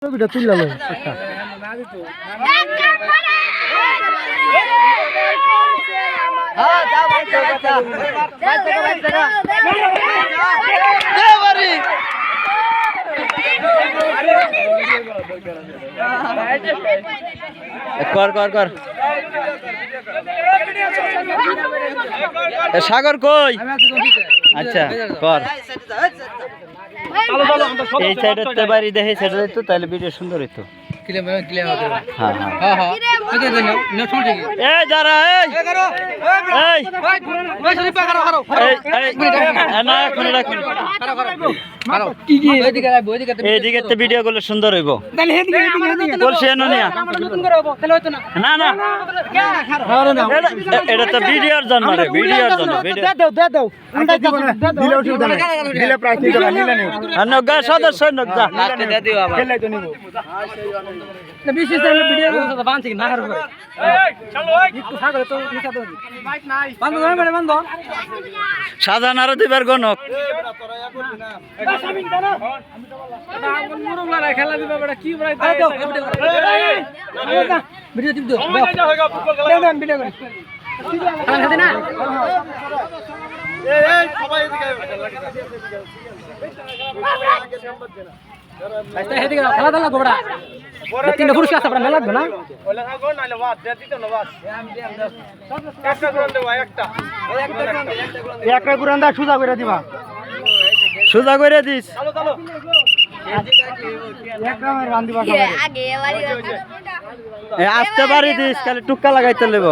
ছবিটা তুললাম কর কর কর সাগর কই আচ্ছা কর এই সাইডে বাড়ি দেখে সেটা তো তাহলে ভিডিও সুন্দর হইতো এইদিকে ভিডিও গুলো সুন্দর হইব না না এটা তো ভিডিওর জন্য ভিডিওর জন্য সদস্য সাধারণ আরো দিবার গণক তিনটা পুরস্কার আছে আপনার লাগবে না একটা গুরান দা সুজা করে দিবা সোজা করে দিস আসতে পারি দিস খালি টুক্কা লাগাইতে লেব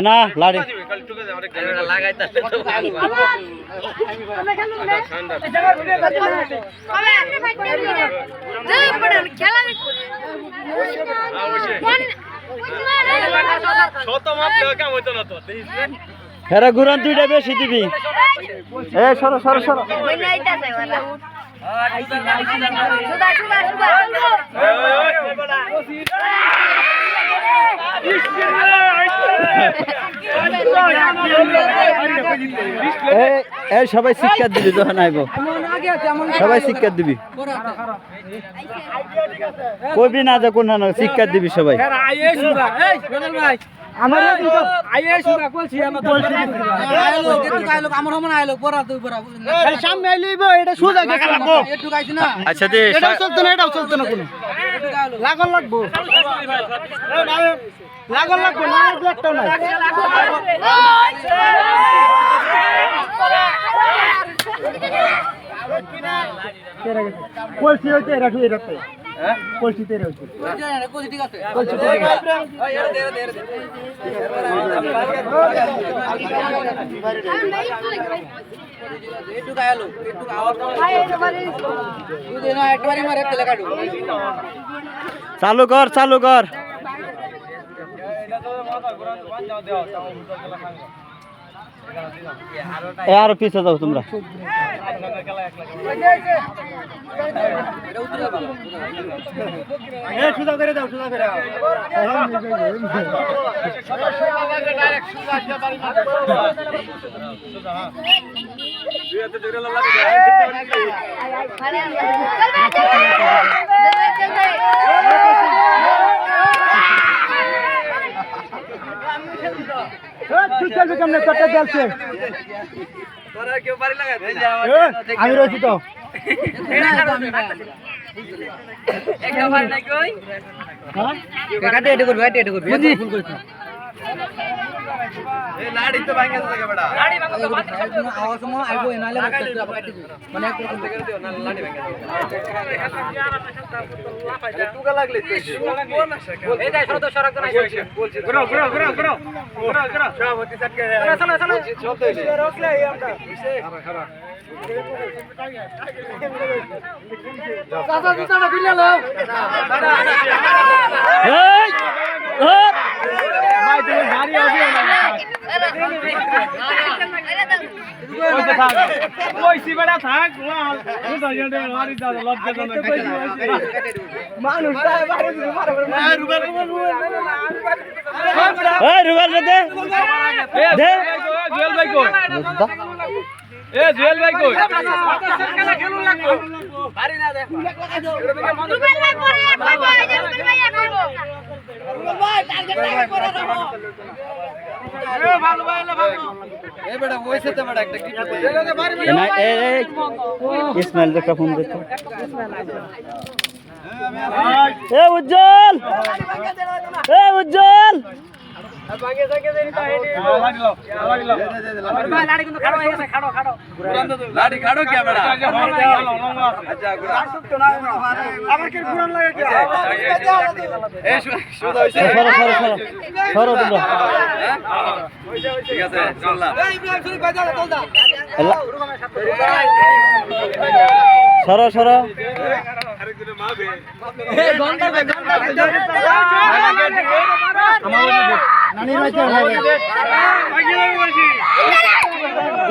না লাড়ি হেরা ঘুরান দুইটা বেশি দিবি এ সরো সরো সরো সবাই শিক্ষা দিবি যখন আইব সবাই শিক্ষা দিবি কবি না যখন শিক্ষা দিবি সবাই আমার সামনে এটা সোজা আচ্ছা এটাও চলতো না এটাও চলতো না কোনো লাগন লাগবো লাগন লাগবো না একটাও নাই কলসি হইতে এরা শুয়ে রাখতে কলসিতে রয়েছে ঠিক আছে চালু কর চালু কর আরো পিছে যাও তোমরা সুদা করে দাও সুদা করে আমি রয়েছি তো Hey! রুবেল দে দে জুয়েল ভাই কই জুয়েল ভাই কই ইসমাইল একটা ফোন দিতে উজ্জ্বল উজ্জ্বল লাড়ি খাড়ো কে বেড়া আচ্ছা আমার কি পুরান লাগে কি এই শুধু হইছে সরো তোমরা ঠিক আছে চললাম সরো সরো নানি রাইতে লাগে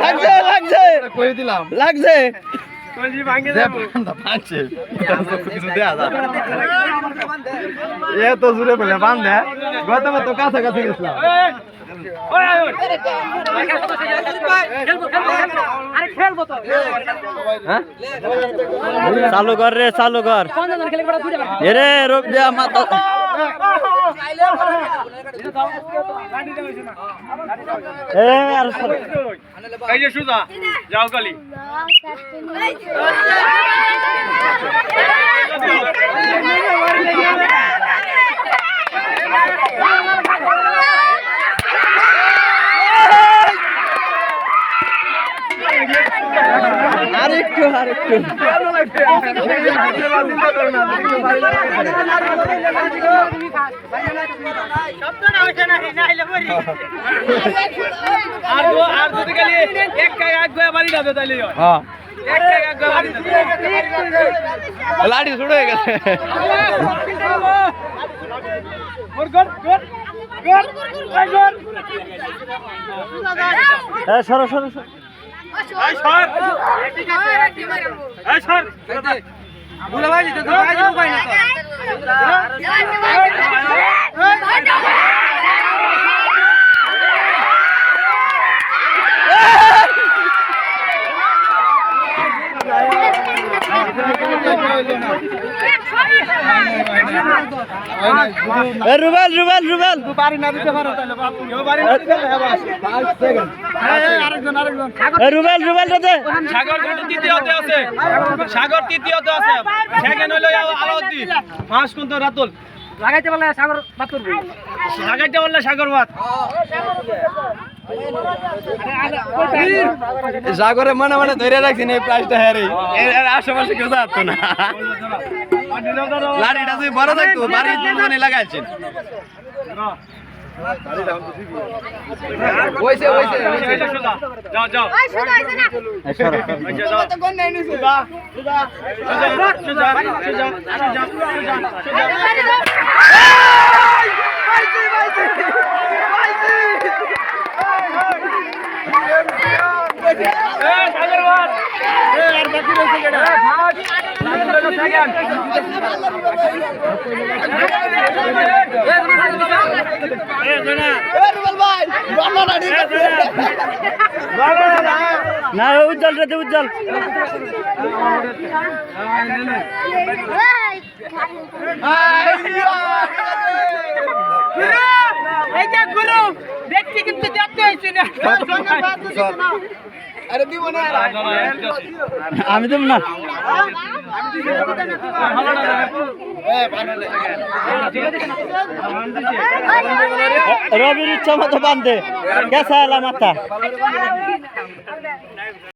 লাগছে লাগছে কই দিলাম লাগছে এ তো জুড়ে বলে বান্ধে গতবার তো কাছাকাছি গেছিলাম চালু কর রে চালু কর এরে রোগ দিয়া মাথা আর এই যে সুজা যাও কালি আরেকটু আরেকটু আর যদি কালি এক কাজ আগ গয়া বাড়ি যাবে তাইলে হ্যাঁ এক কাজ আগ গয়া বাড়ি লাড়ি শুরু হয়ে গেছে সরো সরো সরো রুবেল রুবেল রুবেল বাড়ি না দিতে পারো তাহলে বাড়ি না দিতে রুবেল রুবেল দে সাগর কিন্তু তৃতীয়তে আছে সাগর তৃতীয়তে আছে সেকেন্ড হইলো আলাউদ্দিন ফাঁস কিন্তু রাতুল লাগাইতে বলে সাগর বাত করবি লাগাইতে বললে সাগর ভাত সাগরে মনে মনে ধরে রাখছেন এই প্রাইসটা হ্যারে এর আশেপাশে কেউ যাচ্ছে না লাড়িটা যদি বড় থাকতো বাড়ি দুজনে লাগাইছেন ওইসে ওইসে যাও যাও না উজ্জ্বল রে উজ্জ্বল দেখছি কিন্তু দেখতে হয়েছে না আরে দিব না আমি দেব না রবির ইচ্ছা মতো বান্ধে গেছে মাথা